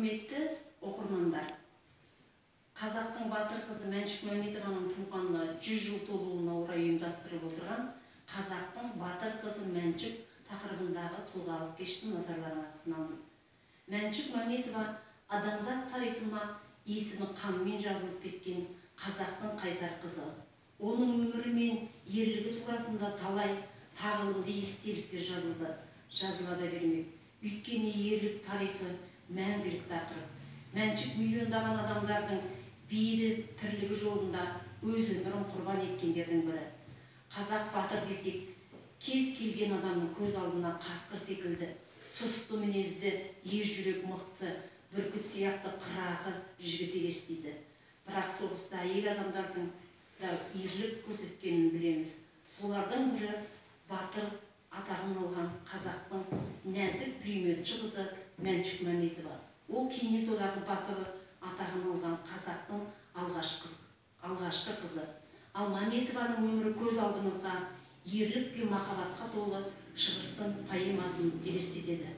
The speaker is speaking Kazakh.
Құрметті оқырмандар, қазақтың батыр қызы Мәншүк Мәметованың туғанына 100 жыл толуына орай ұйымдастырылып отырған қазақтың батыр қызы Мәншүк тақырыбындағы тұлғалық кешті назарларыңа ұсынамын. Мәншүк Мәметова адамзат тарихына есімі қанмен жазылып кеткен қазақтың қайсар қызы. Оның өмірі мен ерлігі турасында талай тағылымды естеліктер жазыла да бермек. Өйткені ерлік тарихы мәңгілік тақырып. Мәншүк миллиондаған адамдардың бейбіт тірлігі жолында өз өмірін құрбан еткендердің бірі. Қазақ батыр десек, кез келген адамның көз алдына қасқыр секілді, сұсты мінезді, ер жүрек мықты, бүркіт сияқты қырағы жігіт елестейді. Бірақ соғыста әйел адамдардың да ерлік көрсеткенін білеміз. Солардың бірі батыр атағын алған қазақтың нәзік пулеметші қызы Мәншүк Мәметова. Ол Кеңес одағы батыры атағын алған қазақтың алғашқы қызы. Ал Мәметованың өмірі көз алдымызға ерлік пен махаббатқа толы шығыстың поэмасын елестетеді.